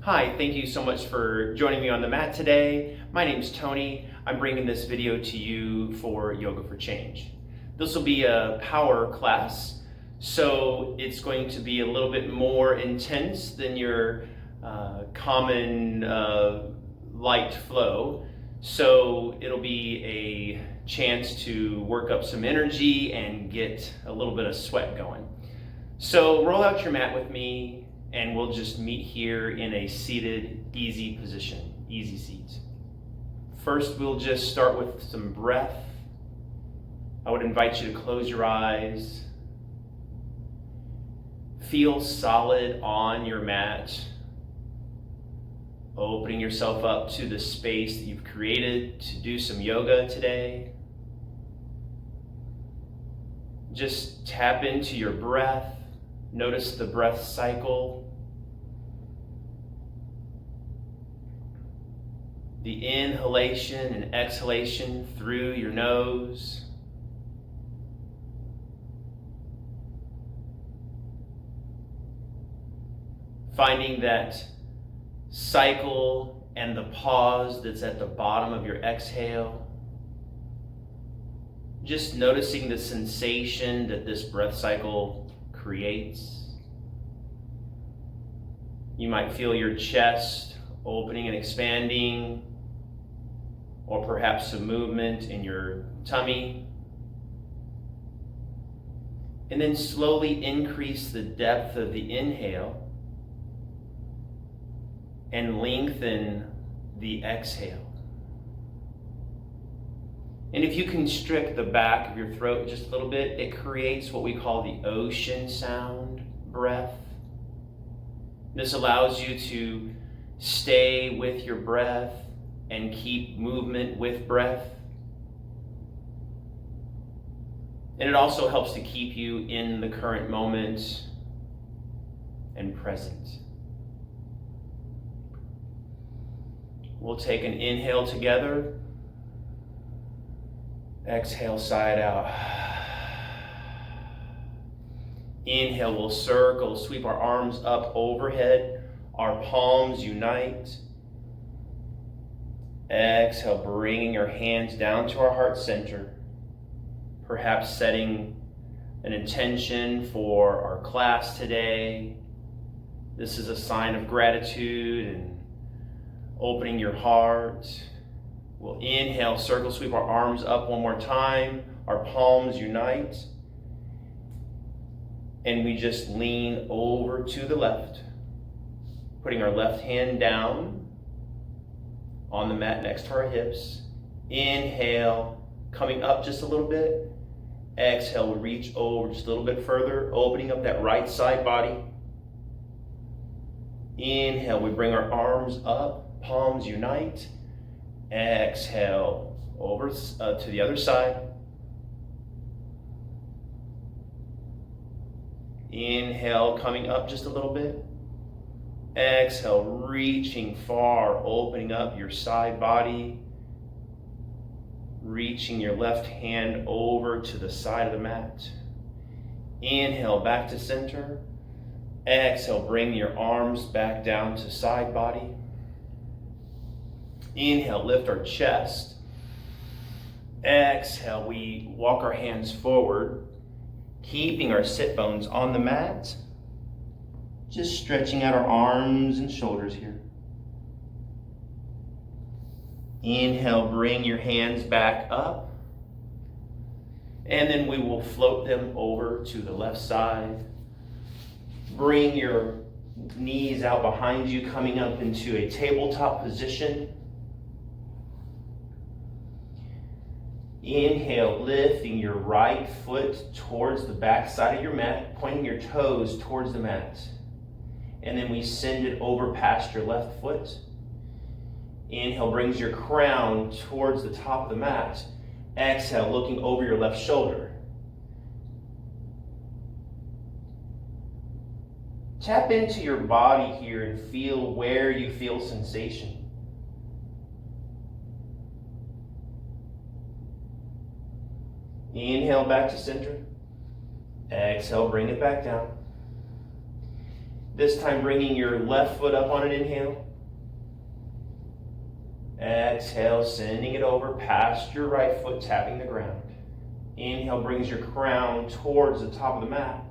Hi, thank you so much for joining me on the mat today. My name's Tony. I'm bringing this video to you for Yoga for Change. This will be a power class, so it's going to be a little bit more intense than your common light flow. So it'll be a chance to work up some energy and get a little bit of sweat going. So roll out your mat with me, and we'll just meet here in a seated, easy position, easy seat. First, we'll just start with some breath. I would invite you to close your eyes. Feel solid on your mat, opening yourself up to the space that you've created to do some yoga today. Just tap into your breath. Notice the breath cycle. The inhalation and exhalation through your nose. Finding that cycle and the pause that's at the bottom of your exhale. Just noticing the sensation that this breath cycle creates. You might feel your chest opening and expanding, or perhaps some movement in your tummy. And then slowly increase the depth of the inhale and lengthen the exhale. And if you constrict the back of your throat just a little bit, it creates what we call the ocean sound breath. This allows you to stay with your breath and keep movement with breath. And it also helps to keep you in the current moment and present. We'll take an inhale together. Exhale, side out. Inhale, we'll circle, sweep our arms up overhead. Our palms unite. Exhale, bringing your hands down to our heart center. Perhaps setting an intention for our class today. This is a sign of gratitude and opening your heart. We'll inhale, circle, sweep our arms up one more time. Our palms unite. And we just lean over to the left, putting our left hand down on the mat next to our hips. Inhale, coming up just a little bit. Exhale, we'll reach over just a little bit further, opening up that right side body. Inhale, we bring our arms up, palms unite. Exhale, over to the other side. Inhale, coming up just a little bit. Exhale, reaching far, opening up your side body. Reaching your left hand over to the side of the mat. Inhale, back to center. Exhale, bring your arms back down to side body. Inhale, lift our chest. Exhale, we walk our hands forward, keeping our sit bones on the mat. Just stretching out our arms and shoulders here. Inhale, bring your hands back up. And then we will float them over to the left side. Bring your knees out behind you, coming up into a tabletop position. Inhale, lifting your right foot towards the back side of your mat, pointing your toes towards the mat. And then we send it over past your left foot. Inhale brings your crown towards the top of the mat. Exhale, looking over your left shoulder. Tap into your body here and feel where you feel sensation. Inhale back to center. Exhale, bring it back down. This time bringing your left foot up on an inhale. Exhale, sending it over past your right foot, tapping the ground. Inhale brings your crown towards the top of the mat.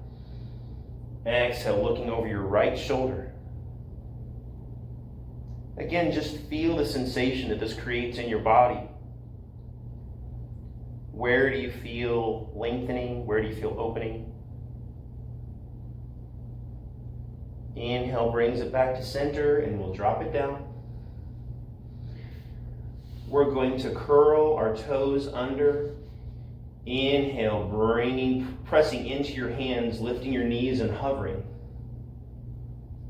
Exhale, looking over your right shoulder. Again, just feel the sensation that this creates in your body. Where do you feel lengthening? Where do you feel opening? Inhale brings it back to center, and we'll drop it down. We're going to curl our toes under. Inhale, pressing into your hands, lifting your knees and hovering.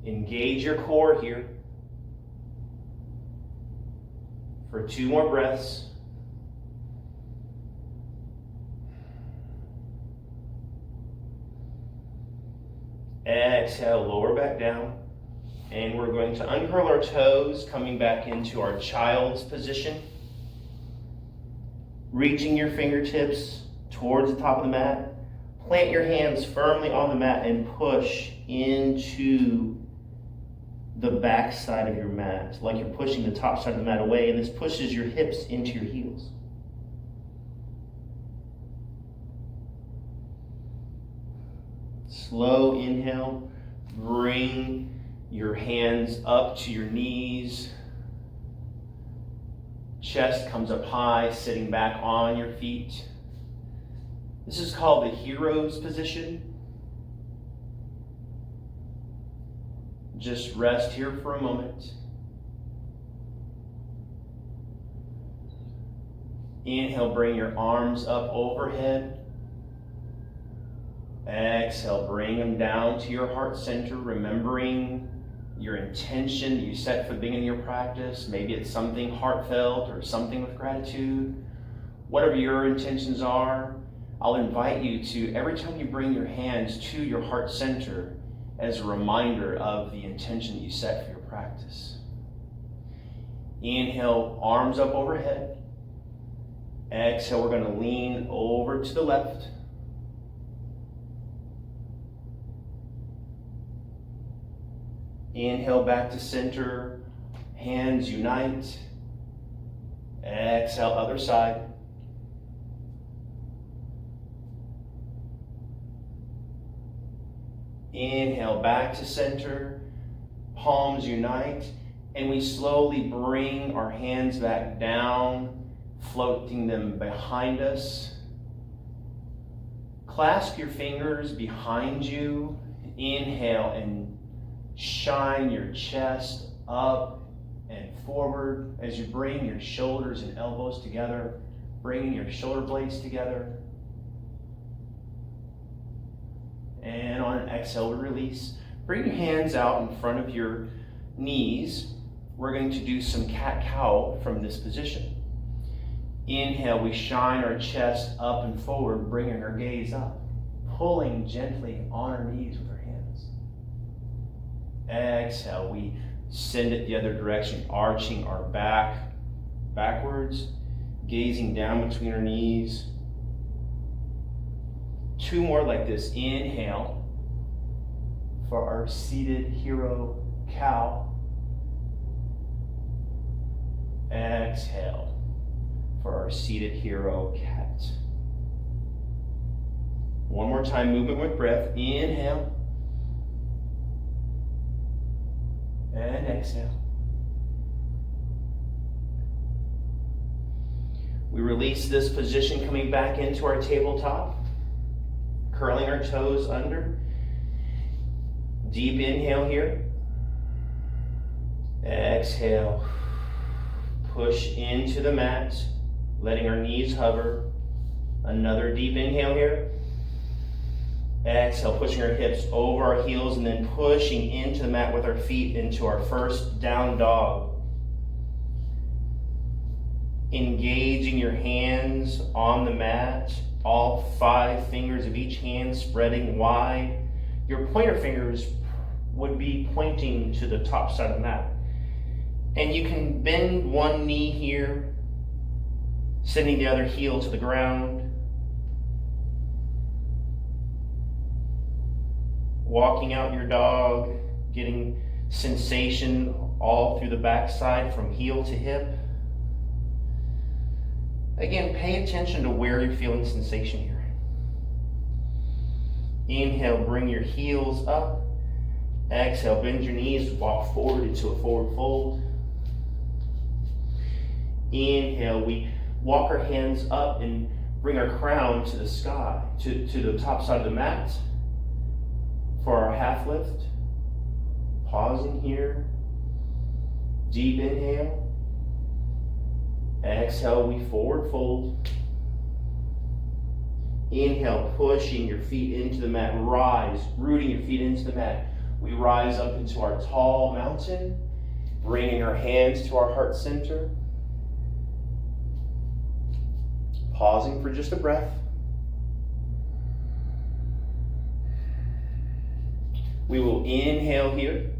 Engage your core here. For 2 more breaths. Exhale, lower back down. And we're going to uncurl our toes, coming back into our child's position. Reaching your fingertips towards the top of the mat. Plant your hands firmly on the mat and push into the back side of your mat, like you're pushing the top side of the mat away, and this pushes your hips into your heels. Slow inhale. Bring your hands up to your knees. Chest comes up high, sitting back on your feet. This is called the hero's position. Just rest here for a moment. Inhale, bring your arms up overhead. Exhale, bring them down to your heart center, remembering your intention that you set for the beginning of your practice. Maybe it's something heartfelt or something with gratitude. Whatever your intentions are, I'll invite you to, every time you bring your hands to your heart center, as a reminder of the intention that you set for your practice. Inhale, arms up overhead. Exhale, we're going to lean over to the left. Inhale, back to center. Hands unite. Exhale, other side. Inhale, back to center. Palms unite. And we slowly bring our hands back down, floating them behind us. Clasp your fingers behind you. Inhale and shine your chest up and forward as you bring your shoulders and elbows together, bringing your shoulder blades together. And on an exhale, we release. Bring your hands out in front of your knees. We're going to do some cat-cow from this position. Inhale, we shine our chest up and forward, bringing our gaze up, pulling gently on our knees with our hands. Exhale, we send it the other direction, arching our back backwards, gazing down between our knees. 2 more like this. Inhale for our seated hero cow. Exhale for our seated hero cat. 1 more time, movement with breath. Inhale. And exhale. We release this position, coming back into our tabletop. Curling our toes under. Deep inhale here. Exhale. Push into the mat, letting our knees hover. Another deep inhale here. Exhale, pushing our hips over our heels and then pushing into the mat with our feet into our first down dog. Engaging your hands on the mat, all 5 fingers of each hand spreading wide. Your pointer fingers would be pointing to the top side of the mat. And you can bend one knee here, sending the other heel to the ground. Walking out your dog, getting sensation all through the backside from heel to hip. Again, pay attention to where you're feeling sensation here. Inhale, bring your heels up. Exhale, bend your knees, walk forward into a forward fold. Inhale, we walk our hands up and bring our crown to the sky, to the top side of the mat for our half lift. Pausing here. Deep inhale. Exhale, we forward fold. Inhale, pushing your feet into the mat. Rise, rooting your feet into the mat. We rise up into our tall mountain, bringing our hands to our heart center. Pausing for just a breath. We will inhale here,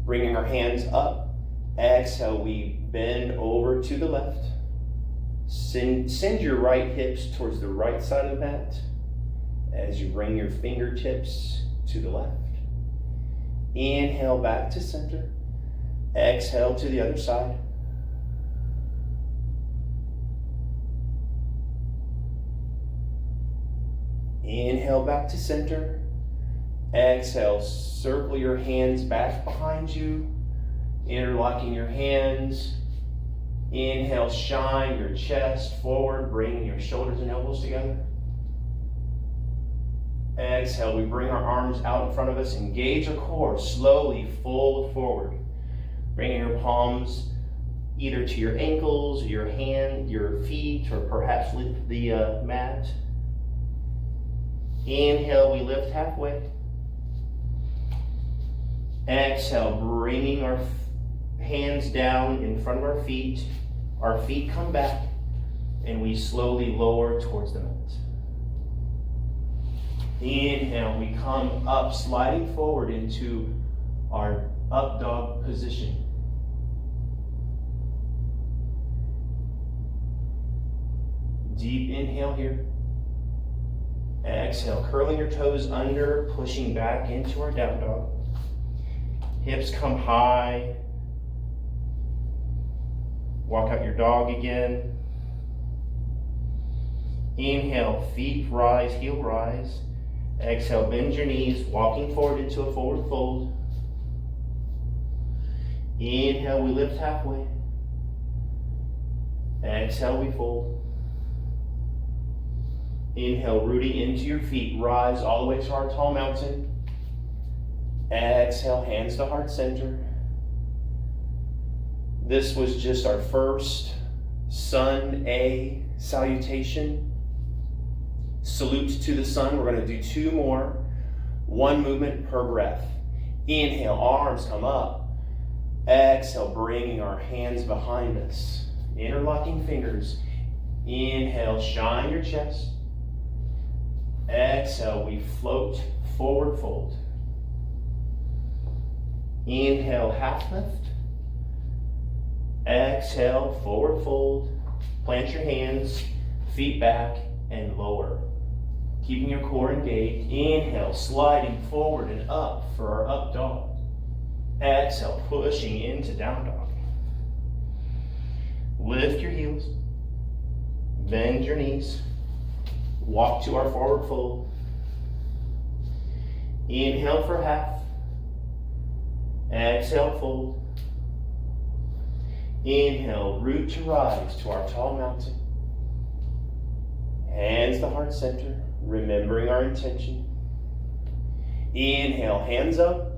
bringing our hands up. Exhale, we bend over to the left. Send your right hips towards the right side of the mat as you bring your fingertips to the left. Inhale back to center. Exhale to the other side. Inhale back to center. Exhale, circle your hands back behind you, interlocking your hands. Inhale, shine your chest forward, bringing your shoulders and elbows together. Exhale, we bring our arms out in front of us, engage our core, slowly fold forward, bringing your palms either to your ankles, your feet, or perhaps lift the mat. Inhale, we lift halfway. Exhale, bringing our hands down in front of our feet. Our feet come back, and we slowly lower towards the mat. Inhale, we come up, sliding forward into our up dog position. Deep inhale here. Exhale, curling your toes under, pushing back into our down dog. Hips come high. Walk out your dog again. Inhale, feet rise, heel rise. Exhale, bend your knees, walking forward into a forward fold. Inhale, we lift halfway. Exhale, we fold. Inhale, rooting into your feet, rise all the way to our tall mountain. Exhale, hands to heart center. This was just our first Sun A salutation. Salute to the sun. We're going to do 2 more. 1 movement per breath. Inhale, arms come up. Exhale, bringing our hands behind us. Interlocking fingers. Inhale, shine your chest. Exhale, we float, forward fold. Inhale, half lift. Exhale, forward fold. Plant your hands, feet back, and lower. Keeping your core engaged. Inhale, sliding forward and up for our up dog. Exhale, pushing into down dog. Lift your heels. Bend your knees. Walk to our forward fold. Inhale for half. Exhale, fold. Inhale, root to rise to our tall mountain. Hands to heart center, remembering our intention. Inhale, hands up.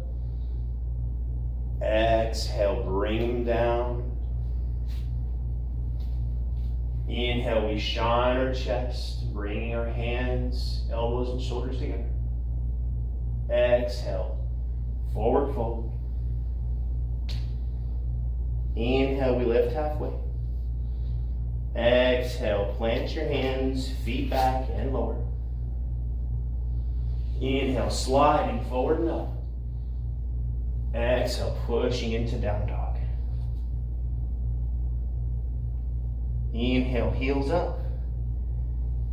Exhale, bring them down. Inhale, we shine our chest, bringing our hands, elbows, and shoulders together. Exhale, forward fold. Inhale, we lift halfway. Exhale, plant your hands, feet back and lower. Inhale, sliding forward and up. Exhale, pushing into down dog. Inhale, heels up.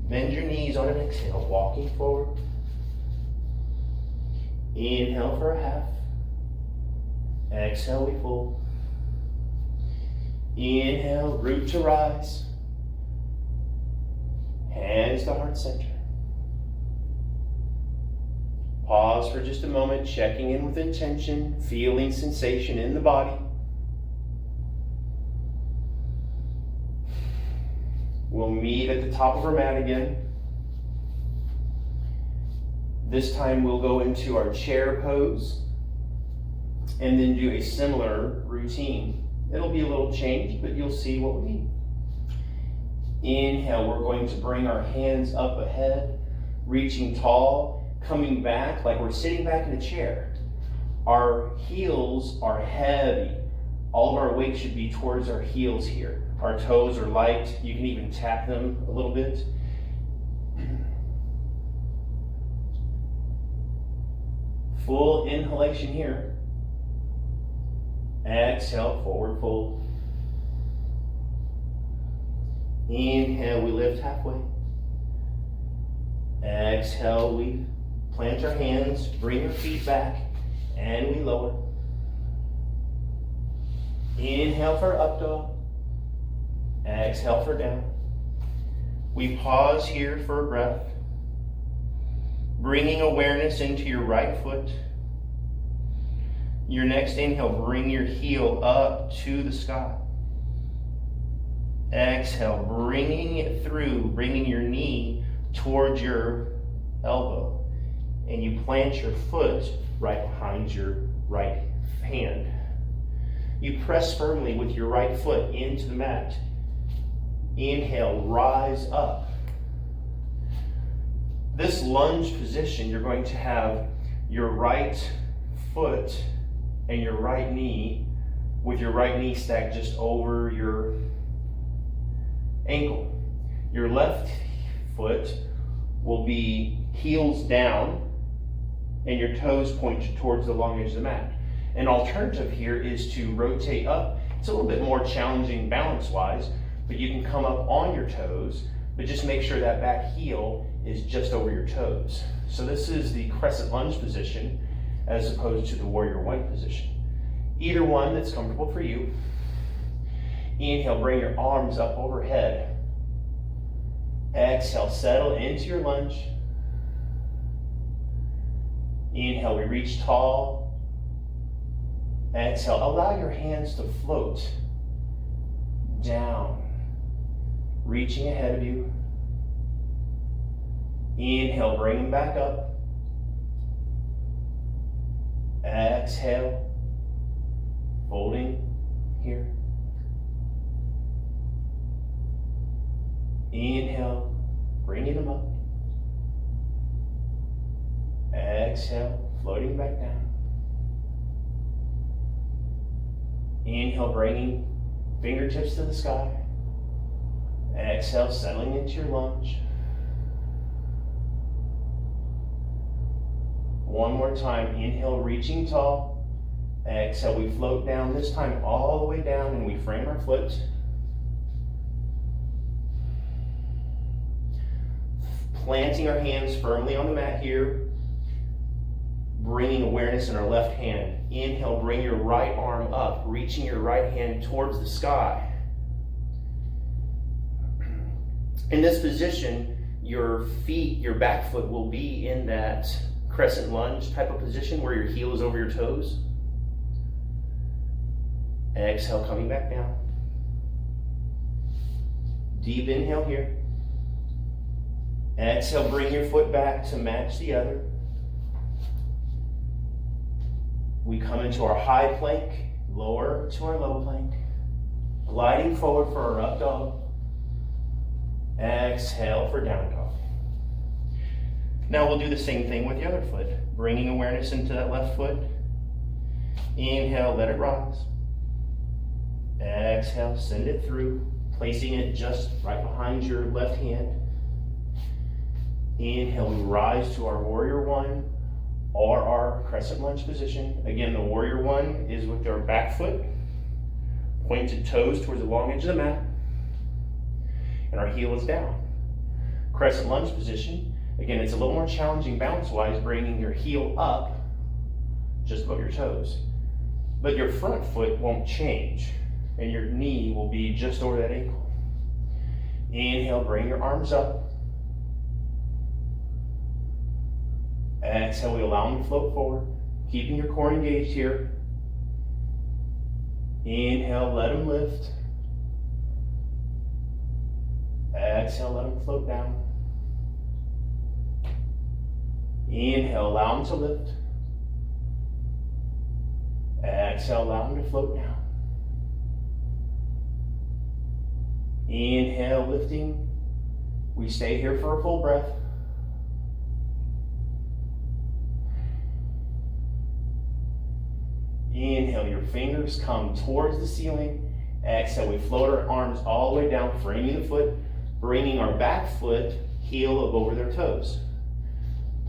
Bend your knees on an exhale, walking forward. Inhale for a half. Exhale, we fold. Inhale, root to rise. Hands to heart center. Pause for just a moment, checking in with intention, feeling sensation in the body. We'll meet at the top of our mat again. This time we'll go into our chair pose and then do a similar routine. It'll be a little changed, but you'll see what we need. Inhale, we're going to bring our hands up ahead, reaching tall, coming back like we're sitting back in a chair. Our heels are heavy. All of our weight should be towards our heels here. Our toes are light. You can even tap them a little bit. Full inhalation here. Exhale, forward fold. Inhale, we lift halfway. Exhale, we plant our hands, bring our feet back, and we lower. Inhale for up dog. Exhale for down. We pause here for a breath. Bringing awareness into your right foot. Your next inhale, bring your heel up to the sky. Exhale, bringing it through, bringing your knee towards your elbow. And you plant your foot right behind your right hand. You press firmly with your right foot into the mat. Inhale, rise up. This lunge position, you're going to have your right foot and your right knee with your right knee stacked just over your ankle. Your left foot will be heels down and your toes point towards the long edge of the mat. An alternative here is to rotate up. It's a little bit more challenging balance-wise, but you can come up on your toes, but just make sure that back heel is just over your toes. So this is the Crescent Lunge position as opposed to the Warrior One position. Either one that's comfortable for you. Inhale, bring your arms up overhead. Exhale, settle into your lunge. Inhale, we reach tall. Exhale, allow your hands to float down, reaching ahead of you. Inhale, bring them back up. Exhale, folding here. Inhale, bringing them up. Exhale, floating back down. Inhale, bringing fingertips to the sky. Exhale, settling into your lunge. One more time. Inhale, reaching tall. Exhale, we float down, this time all the way down, and we frame our foot. Planting our hands firmly on the mat here. Bringing awareness in our left hand. Inhale, bring your right arm up, reaching your right hand towards the sky. In this position, your feet, your back foot will be in that crescent lunge type of position where your heel is over your toes. Exhale, coming back down. Deep inhale here. Exhale, bring your foot back to match the other. We come into our high plank, lower to our low plank. Gliding forward for our up dog. Exhale for down dog. Now we'll do the same thing with the other foot. Bringing awareness into that left foot. Inhale, let it rise. Exhale, send it through, placing it just right behind your left hand. Inhale, we rise to our Warrior One or our Crescent Lunge position. Again, the Warrior One is with our back foot, pointed toes towards the long edge of the mat, and our heel is down. Crescent Lunge position, again, it's a little more challenging balance-wise, bringing your heel up just above your toes. but your front foot won't change, and your knee will be just over that ankle. Inhale, bring your arms up. Exhale, we allow them to float forward, keeping your core engaged here. Inhale, let them lift. Exhale, let them float down. Inhale, allow them to lift. Exhale, allow them to float down. Inhale, lifting. We stay here for a full breath. Inhale, your fingers come towards the ceiling. Exhale, we float our arms all the way down, framing the foot, bringing our back foot heel up over their toes.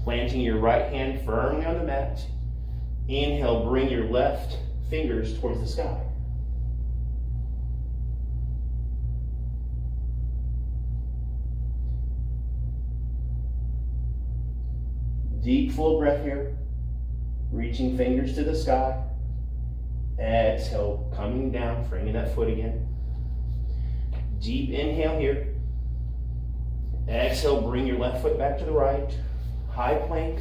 Planting your right hand firmly on the mat. Inhale, bring your left fingers towards the sky. Deep, full breath here. Reaching fingers to the sky. Exhale, coming down, framing that foot again. Deep inhale here. Exhale, bring your left foot back to the right. High plank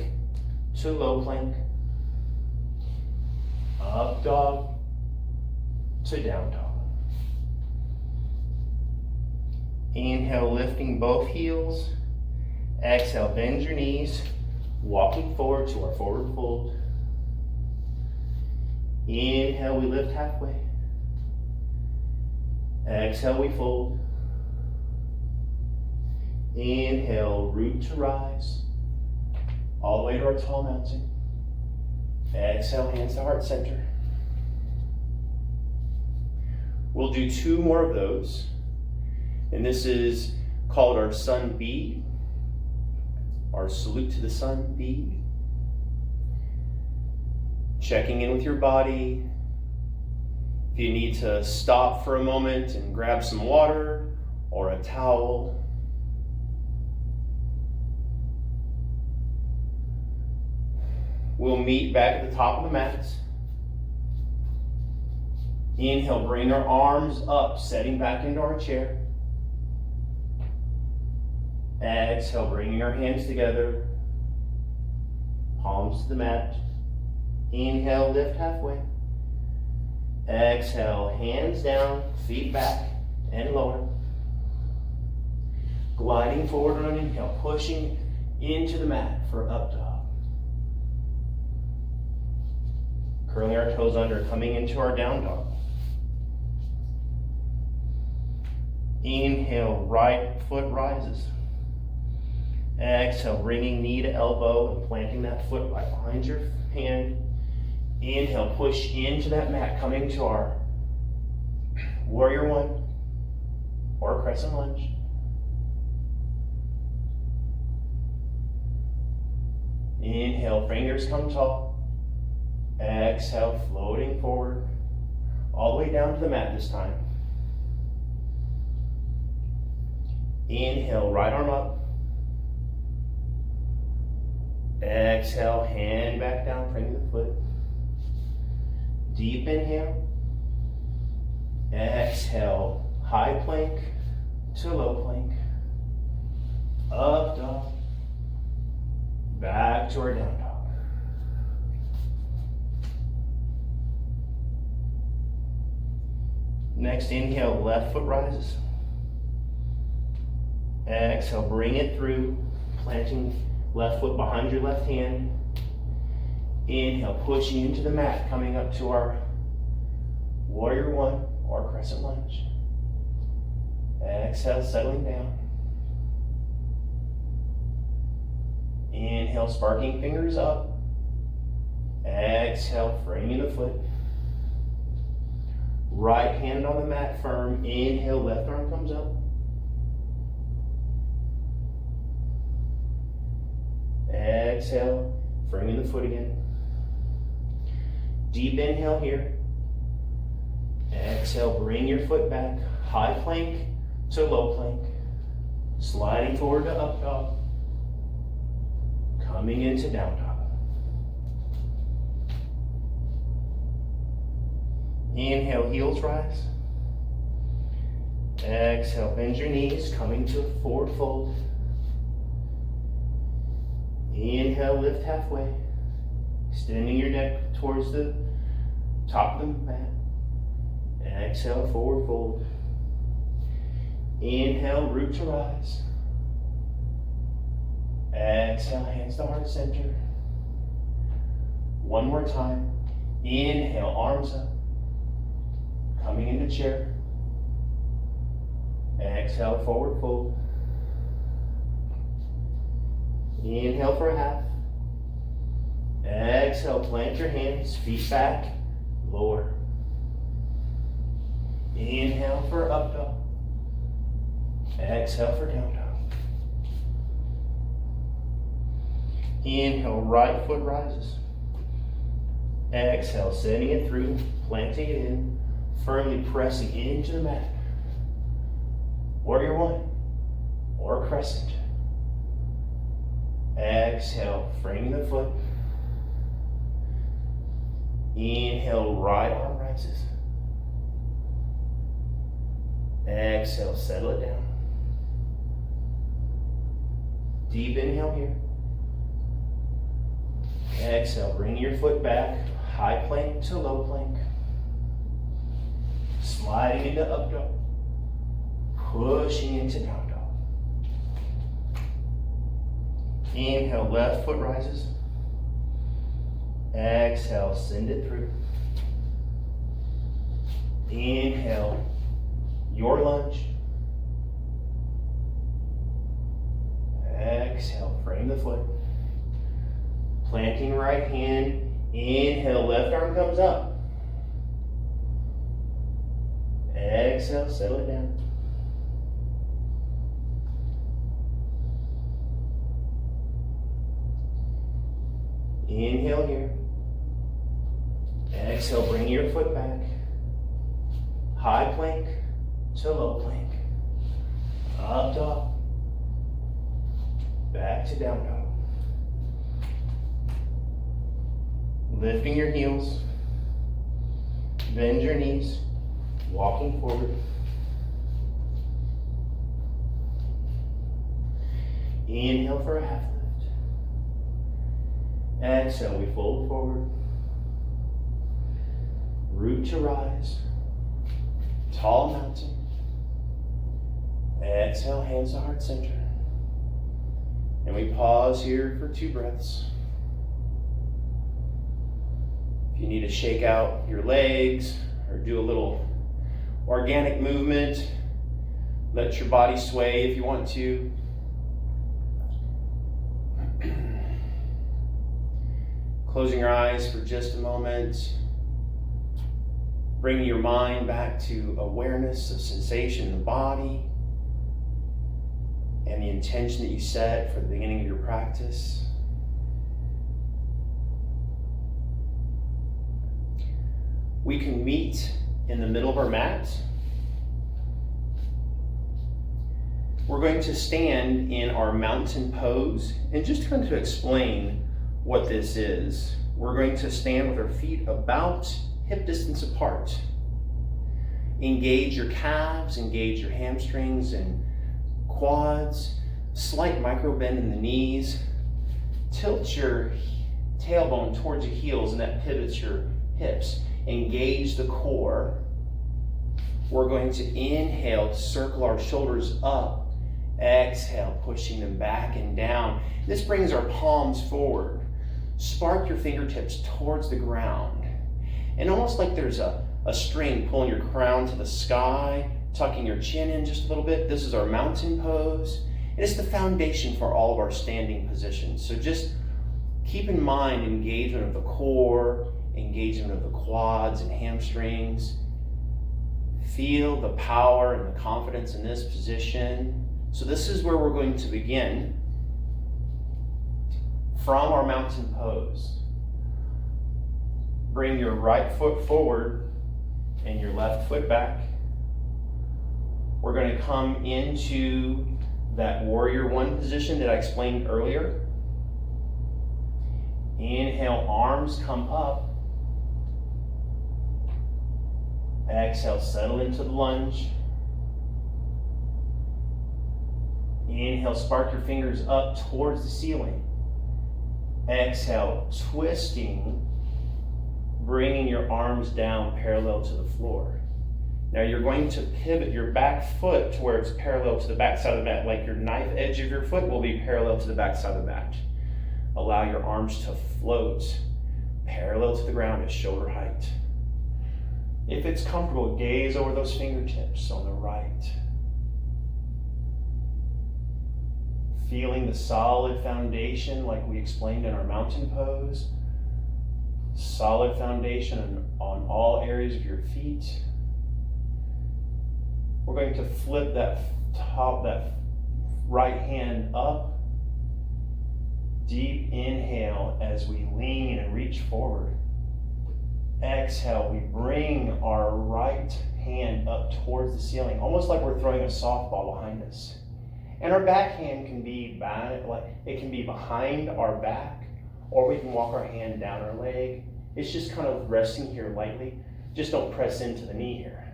to low plank. Up dog to down dog. Inhale, lifting both heels. Exhale, bend your knees, walking forward to our forward fold. Inhale, we lift halfway. Exhale, we fold. Inhale, root to rise, all the way to our tall mountain. Exhale, hands to heart center. We'll do 2 more of those. And this is called our sun B, our salute to the sun B. Checking in with your body. If you need to stop for a moment and grab some water or a towel. We'll meet back at the top of the mat. Inhale, bring our arms up, setting back into our chair. Exhale, bringing our hands together, palms to the mat. Inhale, lift halfway. Exhale, hands down, feet back and lower. Gliding forward on an inhale, pushing into the mat for up dog. Curling our toes under, coming into our down dog. Inhale, right foot rises. Exhale, bringing knee to elbow and planting that foot right behind your hand. Inhale, push into that mat, coming to our warrior 1 or crescent lunge. Inhale, fingers come tall. Exhale, floating forward, all the way down to the mat this time. Inhale, right arm up. Exhale, hand back down, framing the foot. Deep inhale. Exhale, high plank to low plank. Up dog. Back to our down dog. Next inhale, left foot rises. Exhale, bring it through, planting left foot behind your left hand. Inhale, pushing into the mat, coming up to our warrior 1 or crescent lunge. Exhale, settling down. Inhale, sparking fingers up. Exhale, framing the foot. Right hand on the mat firm. Inhale, left arm comes up. Exhale, framing the foot again. Deep inhale here. Exhale, bring your foot back. High plank to low plank. Sliding forward to up dog. Coming into down dog. Inhale, heels rise. Exhale, bend your knees, coming to a forward fold. Inhale, lift halfway. Extending your neck towards the top of the mat. Exhale, forward fold. Inhale, root to rise. Exhale, hands to heart center. One more time. Inhale, arms up. Coming into chair. Exhale, forward fold. Inhale for a half. Exhale, plant your hands, feet back, lower. Inhale for up dog. Exhale for down dog. Inhale, right foot rises. Exhale, sending it through, planting it in, firmly pressing into the mat. Warrior one or crescent. Exhale, framing the foot. Inhale, right arm rises. Exhale, settle it down. Deep inhale here. Exhale, bring your foot back, high plank to low plank. Sliding into up dog. Pushing into down dog. Inhale, left foot rises. Exhale, send it through. Inhale, your lunge. Exhale, frame the foot. Planting right hand. Inhale, left arm comes up. Exhale, settle it down. Inhale here. Exhale, bring your foot back. High plank to low plank. Up dog. Back to down dog. Lifting your heels. Bend your knees. Walking forward. Inhale for a half lift. Exhale, we fold forward. Root to rise. Tall mountain. Exhale, hands to heart center. And we pause here for 2 breaths. If you need to shake out your legs or do a little organic movement, let your body sway if you want to. Closing your eyes for just a moment. Bringing your mind back to awareness of sensation in the body and the intention that you set for the beginning of your practice. We can meet in the middle of our mat. We're going to stand in our mountain pose, and just kind of explain what this is. We're going to stand with our feet about hip distance apart. Engage your calves, engage your hamstrings and quads, slight micro bend in the knees. Tilt your tailbone towards your heels and that pivots your hips. Engage the core. We're going to inhale to circle our shoulders up. Exhale, pushing them back and down. This brings our palms forward. Spark your fingertips towards the ground. And almost like there's a string pulling your crown to the sky, tucking your chin in just a little bit. This is our mountain pose. And it's the foundation for all of our standing positions. So just keep in mind engagement of the core, engagement of the quads and hamstrings. Feel the power and the confidence in this position. So this is where we're going to begin from our mountain pose. Bring your right foot forward and your left foot back. We're going to come into that warrior one position that I explained earlier. Inhale, arms come up. Exhale, settle into the lunge. Inhale, spark your fingers up towards the ceiling. Exhale, twisting, bringing your arms down parallel to the floor. Now you're going to pivot your back foot to where it's parallel to the back side of the mat, like your knife edge of your foot will be parallel to the back side of the mat. Allow your arms to float parallel to the ground at shoulder height. If it's comfortable, gaze over those fingertips on the right. Feeling the solid foundation like we explained in our mountain pose. Solid foundation on all areas of your feet. We're going to flip that right hand up. Deep inhale as we lean and reach forward. Exhale, we bring our right hand up towards the ceiling, almost like we're throwing a softball behind us. And our back hand can be behind our back, or we can walk our hand down our leg. It's just kind of resting here lightly. Just don't press into the knee here.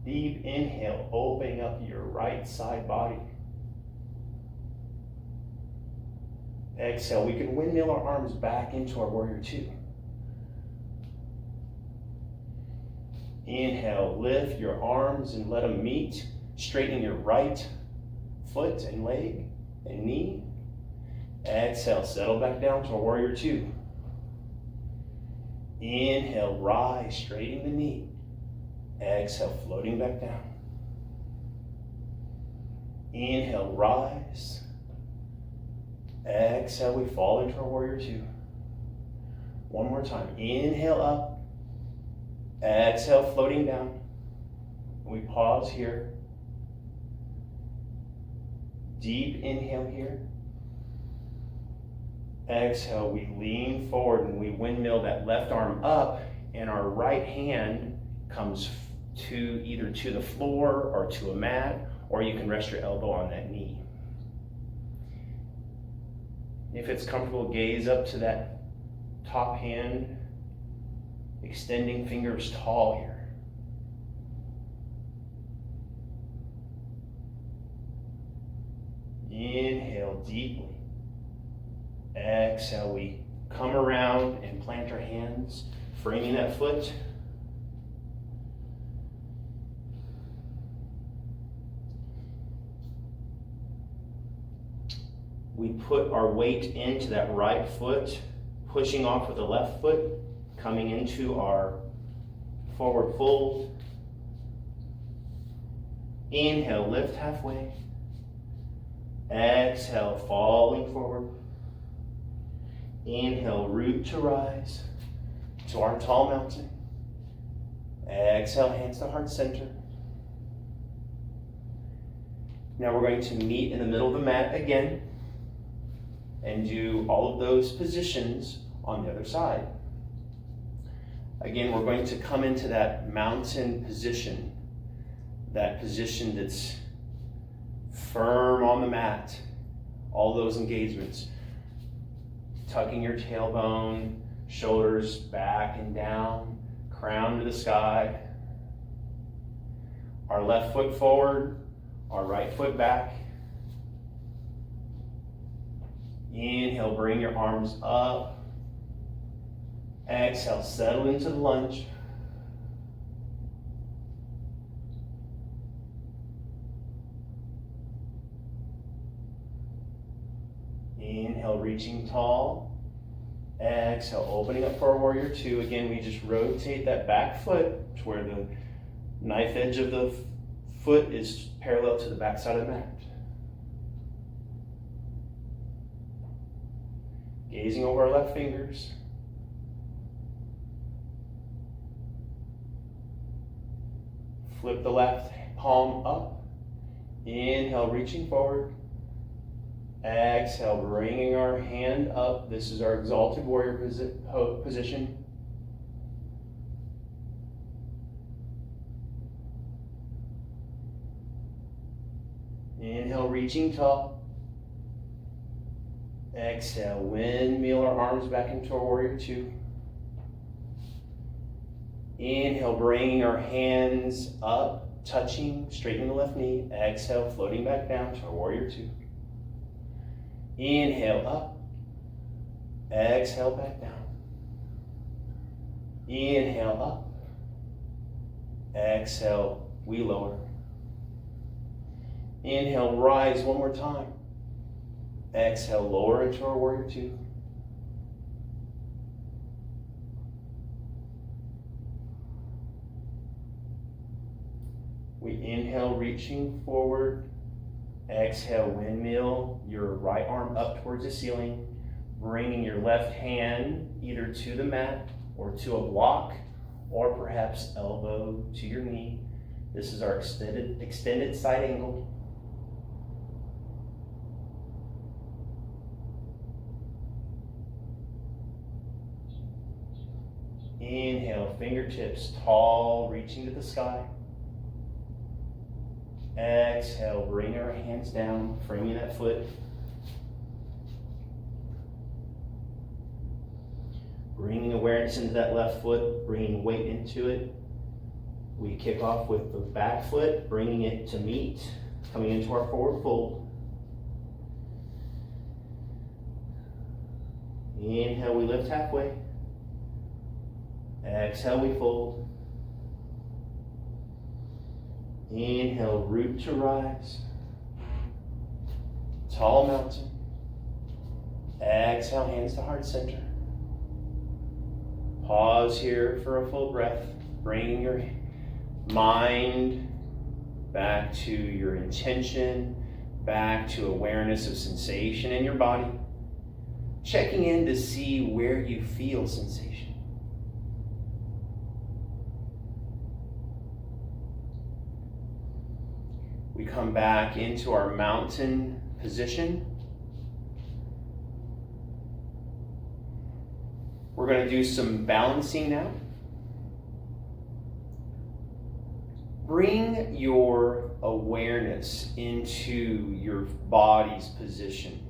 Deep inhale, opening up your right side body. Exhale, we can windmill our arms back into our warrior two. Inhale, lift your arms and let them meet. Straighten your right foot and leg and knee. Exhale, settle back down to a warrior two. Inhale, rise, straighten the knee. Exhale, floating back down. Inhale, rise. Exhale, we fall into our warrior two. One more time. Inhale up. Exhale, floating down. We pause here. Deep inhale here. Exhale, we lean forward and we windmill that left arm up, and our right hand comes to either to the floor or to a mat, or you can rest your elbow on that knee. If it's comfortable, gaze up to that top hand, extending fingers tall here. Inhale deeply. Exhale, we come around and plant our hands, framing that foot. We put our weight into that right foot, pushing off with the left foot, coming into our forward fold. Inhale, lift halfway. Exhale, falling forward. Inhale, root to rise to our tall mountain. Exhale, hands to heart center. Now we're going to meet in the middle of the mat again and do all of those positions on the other side. Again, we're going to come into that mountain position, that position that's firm on the mat, all those engagements. Tucking your tailbone, shoulders back and down, crown to the sky. Our left foot forward, our right foot back. Inhale, bring your arms up. Exhale, settle into the lunge. Inhale, reaching tall. Exhale, opening up for a warrior two. Again, we just rotate that back foot to where the knife edge of the foot is parallel to the back side of the mat. Gazing over our left fingers. Flip the left palm up. Inhale, reaching forward. Exhale, bringing our hand up. This is our exalted warrior position. Inhale, reaching tall. Exhale, windmill our arms back into our warrior two. Inhale, bringing our hands up, touching, straightening the left knee. Exhale, floating back down to our warrior two. Inhale, up. Exhale, back down. Inhale, up. Exhale, we lower. Inhale, rise one more time. Exhale, lower into our warrior two. We inhale, reaching forward. Exhale, windmill your right arm up towards the ceiling, bringing your left hand either to the mat or to a block, or perhaps elbow to your knee. This is our extended side angle. Inhale, fingertips tall, reaching to the sky. Exhale, bring our hands down, framing that foot. Bringing awareness into that left foot, bringing weight into it. We kick off with the back foot, bringing it to meet, coming into our forward fold. Inhale, we lift halfway. Exhale, we fold. Inhale, root to rise. Tall mountain. Exhale, hands to heart center. Pause here for a full breath. Bring your mind back to your intention, back to awareness of sensation in your body. Checking in to see where you feel sensation. We come back into our mountain position. We're going to do some balancing now. Bring your awareness into your body's position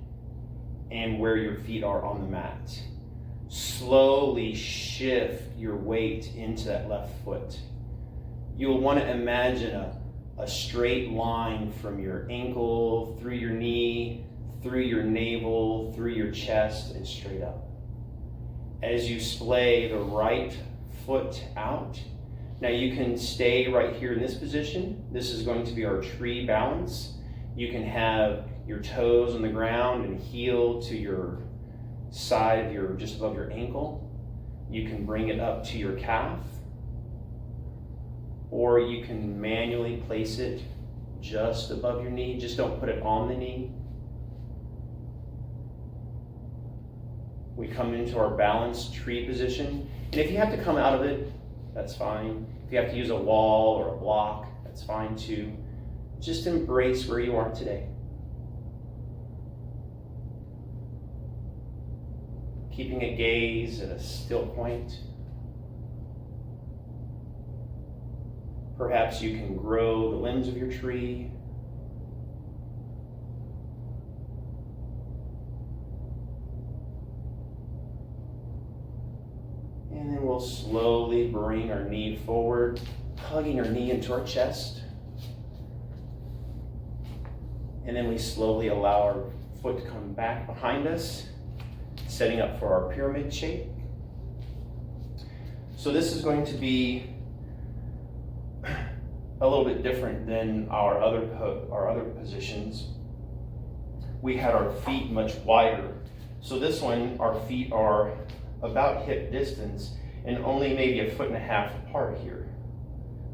and where your feet are on the mat. Slowly shift your weight into that left foot. You'll want to imagine a straight line from your ankle, through your knee, through your navel, through your chest, and straight up. As you splay the right foot out, now you can stay right here in this position. This is going to be our tree balance. You can have your toes on the ground and heel to your side of your, just above your ankle. You can bring it up to your calf, or you can manually place it just above your knee. Just don't put it on the knee. We come into our balanced tree position. And if you have to come out of it, that's fine. If you have to use a wall or a block, that's fine too. Just embrace where you are today. Keeping a gaze at a still point. Perhaps you can grow the limbs of your tree. And then we'll slowly bring our knee forward, hugging our knee into our chest. And then we slowly allow our foot to come back behind us, setting up for our pyramid shape. So this is going to be a little bit different than our other positions. We had our feet much wider. So this one, our feet are about hip distance and only maybe 1.5 feet apart here,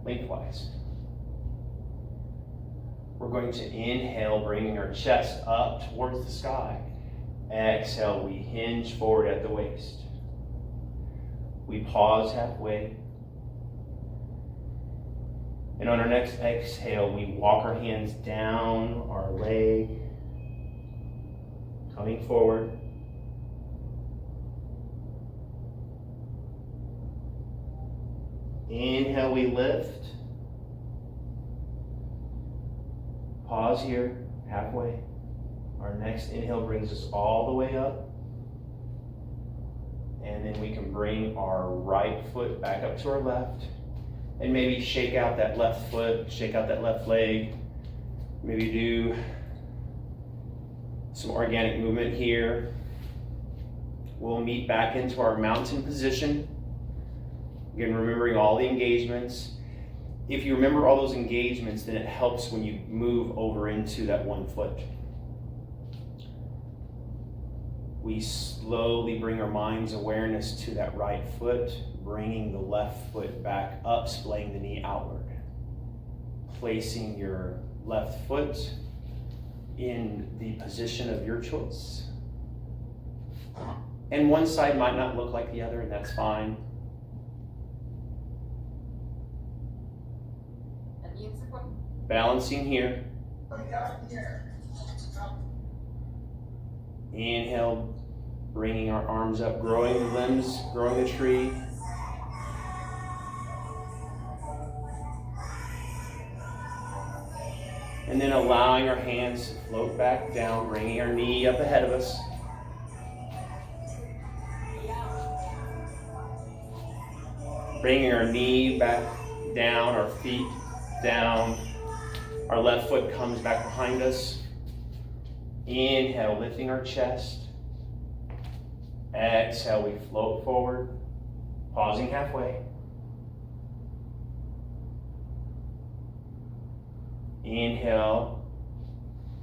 lengthwise. We're going to inhale, bringing our chest up towards the sky. Exhale, we hinge forward at the waist. We pause halfway. And on our next exhale, we walk our hands down our leg, coming forward. Inhale, we lift. Pause here, halfway. Our next inhale brings us all the way up. And then we can bring our right foot back up to our left. And maybe shake out that left foot, shake out that left leg. Maybe do some organic movement here. We'll meet back into our mountain position. Again, remembering all the engagements. If you remember all those engagements, then it helps when you move over into that one foot. We slowly bring our mind's awareness to that right foot, bringing the left foot back up, splaying the knee outward. Placing your left foot in the position of your choice. And one side might not look like the other, and that's fine. Balancing here. Inhale, bringing our arms up, growing the limbs, growing the tree. And then allowing our hands to float back down, bringing our knee up ahead of us. Bringing our knee back down, our feet down. Our left foot comes back behind us. Inhale, lifting our chest. Exhale, we float forward, pausing halfway. Inhale,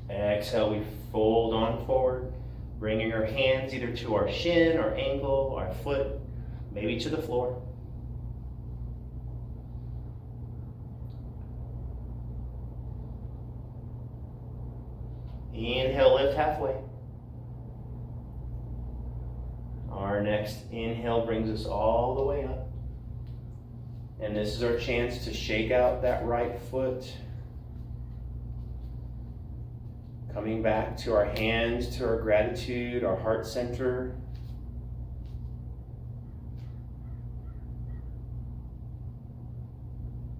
exhale, we fold on forward, bringing our hands either to our shin, our ankle, our foot, maybe to the floor. Inhale, lift halfway. Our next inhale brings us all the way up. And this is our chance to shake out that right foot. Coming back to our hands, to our gratitude, our heart center.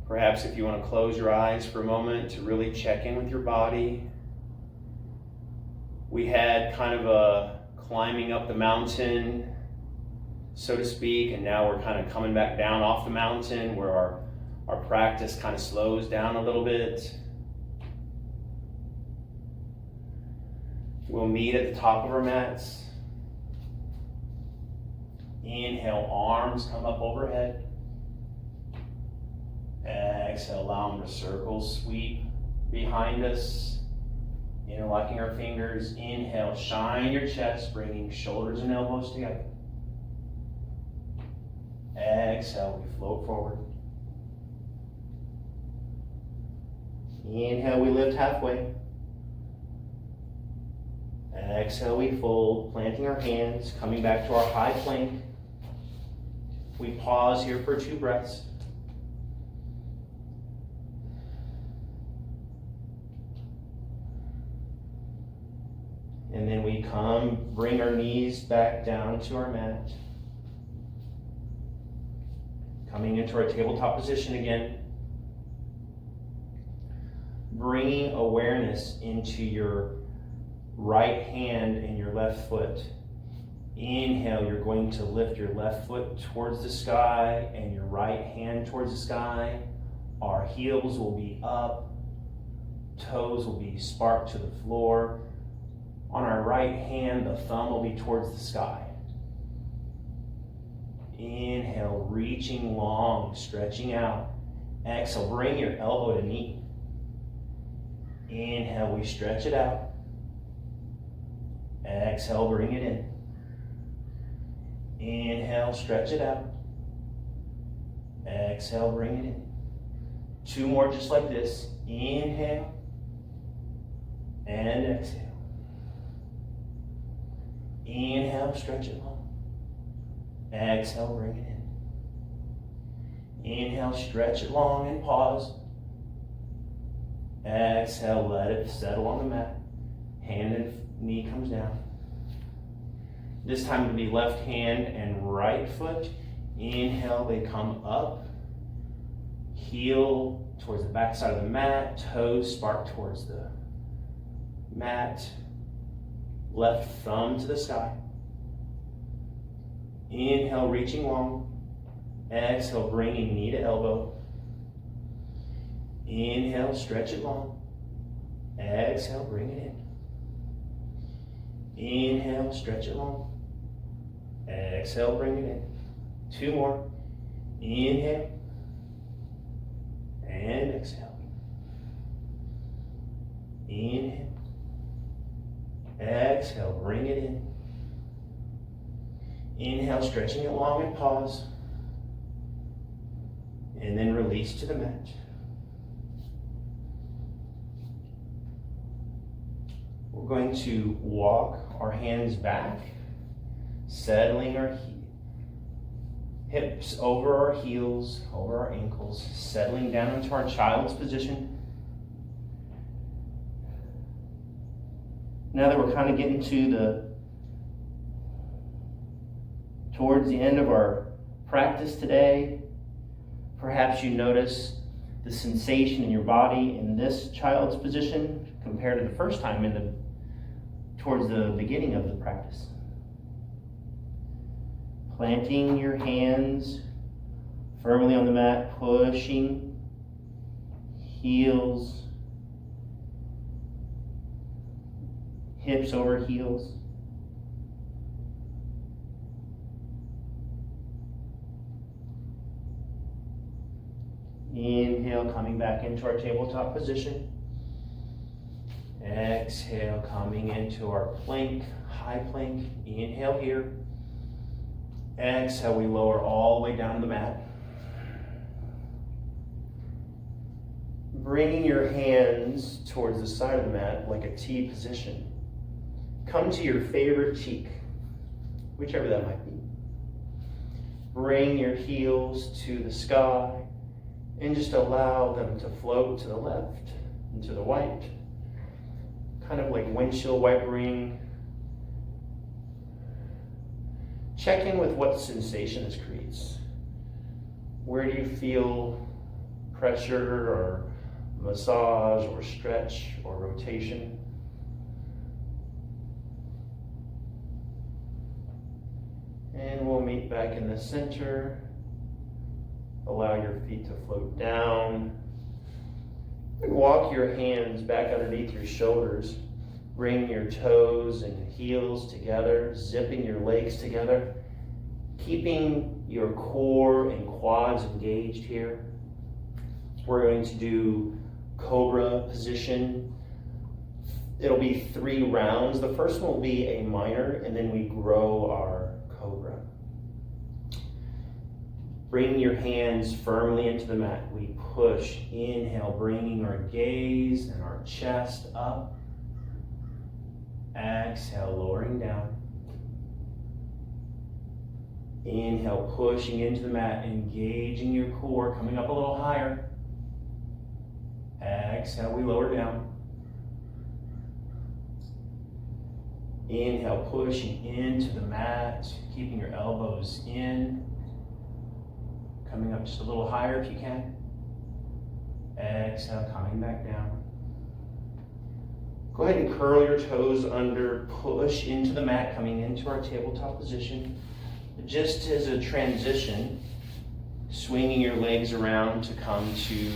Perhaps if you want to close your eyes for a moment to really check in with your body. We had kind of a climbing up the mountain, so to speak, and now we're kind of coming back down off the mountain where our practice kind of slows down a little bit. We'll meet at the top of our mats. Inhale, arms come up overhead. Exhale, allow them to circle, sweep behind us. Interlocking our fingers. Inhale, shine your chest, bringing shoulders and elbows together. Exhale, we float forward. Inhale, we lift halfway. Exhale, we fold, planting our hands, coming back to our high plank. We pause here for 2 breaths. And then we bring our knees back down to our mat. Coming into our tabletop position again. Bringing awareness into your right hand and your left foot. Inhale, you're going to lift your left foot towards the sky and your right hand towards the sky. Our heels will be up. Toes will be sparked to the floor. On our right hand, the thumb will be towards the sky. Inhale, reaching long, stretching out. Exhale, bring your elbow to knee. Inhale, we stretch it out. Exhale, bring it in. Inhale, stretch it out. Exhale, bring it in. 2 more just like this. Inhale and exhale. Inhale, stretch it long. Exhale, bring it in. Inhale, stretch it long and pause. Exhale, let it settle on the mat. Hand and knee comes down. This time it'll be left hand and right foot. Inhale, they come up. Heel towards the back side of the mat. Toes spark towards the mat. Left thumb to the sky. Inhale, reaching long. Exhale, bringing knee to elbow. Inhale, stretch it long. Exhale, bring it in. Inhale, stretch it long. Exhale, bring it in. 2 more. Inhale. And exhale. Inhale. Exhale, bring it in. Inhale, stretching it long and pause. And then release to the mat. We're going to walk our hands back, settling our hips over our heels, over our ankles, settling down into our child's position. Now that we're kind of getting towards the end of our practice today, perhaps you notice the sensation in your body in this child's position compared to the first time towards the beginning of the practice. Planting your hands firmly on the mat, pushing heels, hips over heels. Inhale, coming back into our tabletop position. Exhale, coming into our plank, high plank. Inhale here. Exhale, we lower all the way down to the mat. Bringing your hands towards the side of the mat like a T position. Come to your favorite cheek, whichever that might be. Bring your heels to the sky and just allow them to float to the left and to the right. Kind of like windshield wipering. Check in with what sensation this creates. Where do you feel pressure or massage or stretch or rotation? And we'll meet back in the center. Allow your feet to float down. And walk your hands back underneath your shoulders. Bring your toes and heels together, zipping your legs together, keeping your core and quads engaged here. We're going to do Cobra Position. It'll be 3 rounds. The first one will be a minor, and then we grow our Cobra. Bring your hands firmly into the mat. We push, inhale, bringing our gaze and our chest up. Exhale, lowering down. Inhale, pushing into the mat, engaging your core, coming up a little higher. Exhale, we lower down. Inhale, pushing into the mat, keeping your elbows in. Coming up just a little higher if you can. Exhale, coming back down. Go ahead and curl your toes under, push into the mat, coming into our tabletop position. Just as a transition, swinging your legs around to come to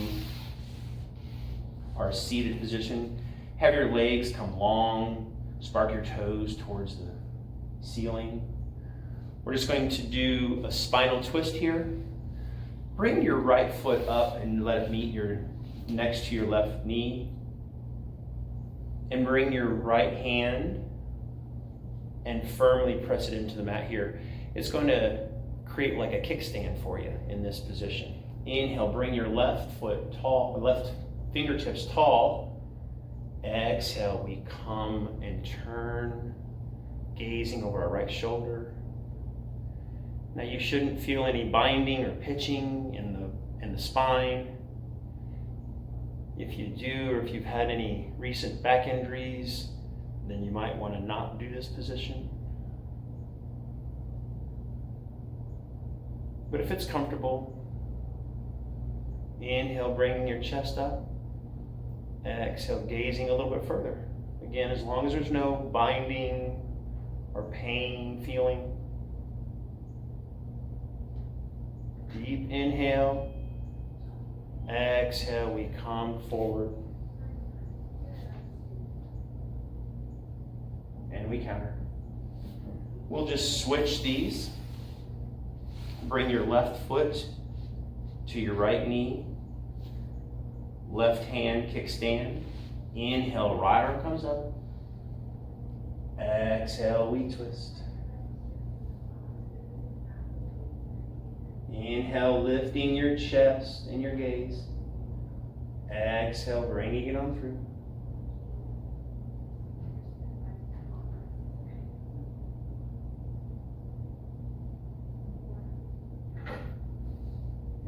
our seated position. Have your legs come long, spark your toes towards the ceiling. We're just going to do a spinal twist here. Bring your right foot up and let it meet next to your left knee. And bring your right hand and firmly press it into the mat here. It's going to create like a kickstand for you in this position. Inhale, bring your left foot tall, left fingertips tall. Exhale, we come and turn, gazing over our right shoulder. Now you shouldn't feel any binding or pitching in the spine. If you do, or if you've had any recent back injuries, then you might want to not do this position. But if it's comfortable, inhale, bringing your chest up. Exhale, gazing a little bit further. Again, as long as there's no binding or pain feeling. Deep inhale. Exhale, we come forward. And we counter. We'll just switch these. Bring your left foot to your right knee. Left hand kickstand. Inhale, right arm comes up. Exhale, we twist. Inhale, lifting your chest and your gaze. Exhale, bringing it on through.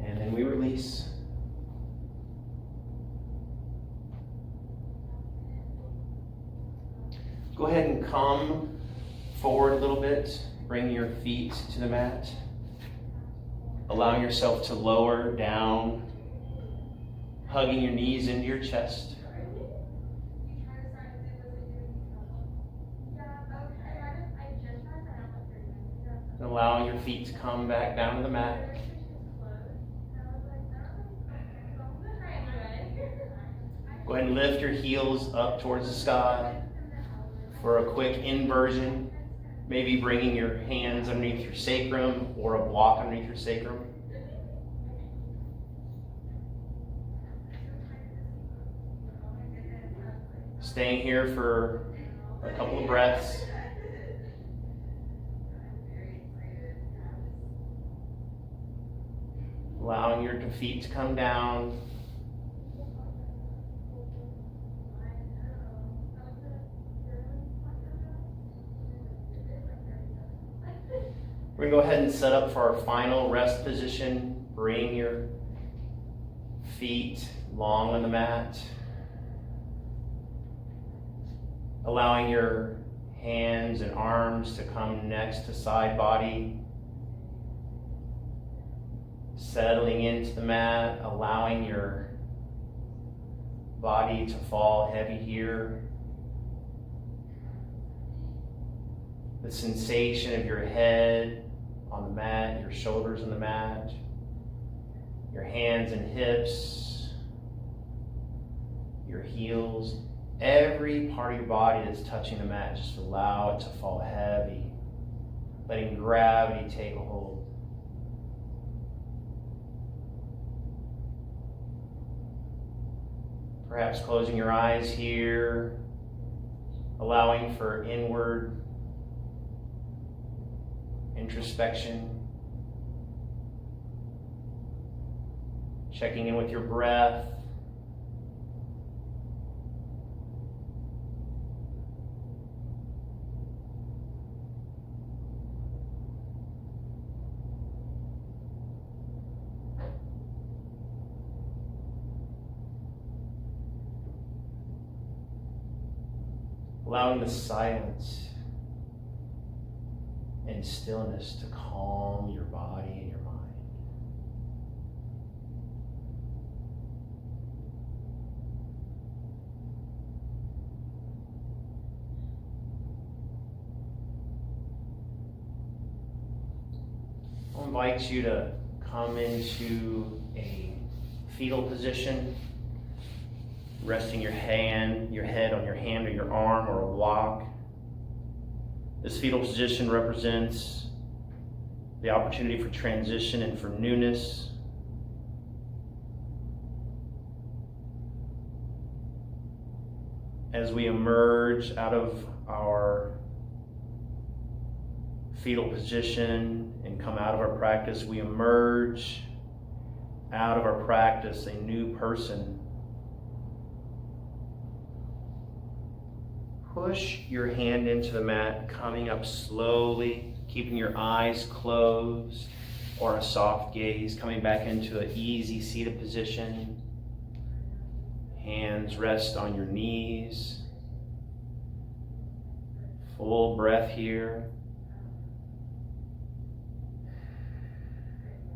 And then we release. Go ahead and come forward a little bit. Bring your feet to the mat. Allowing yourself to lower down, hugging your knees into your chest. And allowing your feet to come back down to the mat. Go ahead and lift your heels up towards the sky for a quick inversion. Maybe bringing your hands underneath your sacrum or a block underneath your sacrum. Staying here for a couple of breaths. Allowing your feet to come down. We're going to go ahead and set up for our final rest position. Bring your feet long on the mat. Allowing your hands and arms to come next to side body. Settling into the mat, allowing your body to fall heavy here. The sensation of your head on the mat, your shoulders on the mat, your hands and hips, your heels, every part of your body that's touching the mat, just allow it to fall heavy, letting gravity take a hold. Perhaps closing your eyes here, allowing for inward introspection. Checking in with your breath. Allowing the silence and stillness to calm your body and your mind. I'll invite you to come into a fetal position, resting your head on your hand or your arm or a block. This fetal position represents the opportunity for transition and for newness. As we emerge out of our fetal position and come out of our practice, we emerge out of our practice a new person. Push your hand into the mat, coming up slowly, keeping your eyes closed or a soft gaze, coming back into an easy seated position. Hands rest on your knees. Full breath here.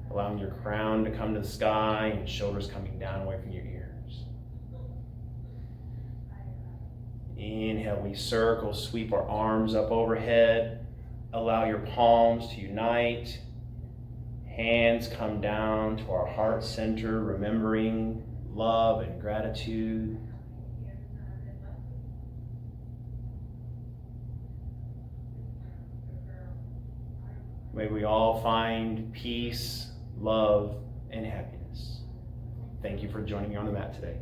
Allowing your crown to come to the sky and shoulders coming down away from your ears. Inhale, we circle, sweep our arms up overhead. Allow your palms to unite. Hands come down to our heart center, remembering love and gratitude. May we all find peace, love, and happiness. Thank you for joining me on the mat today.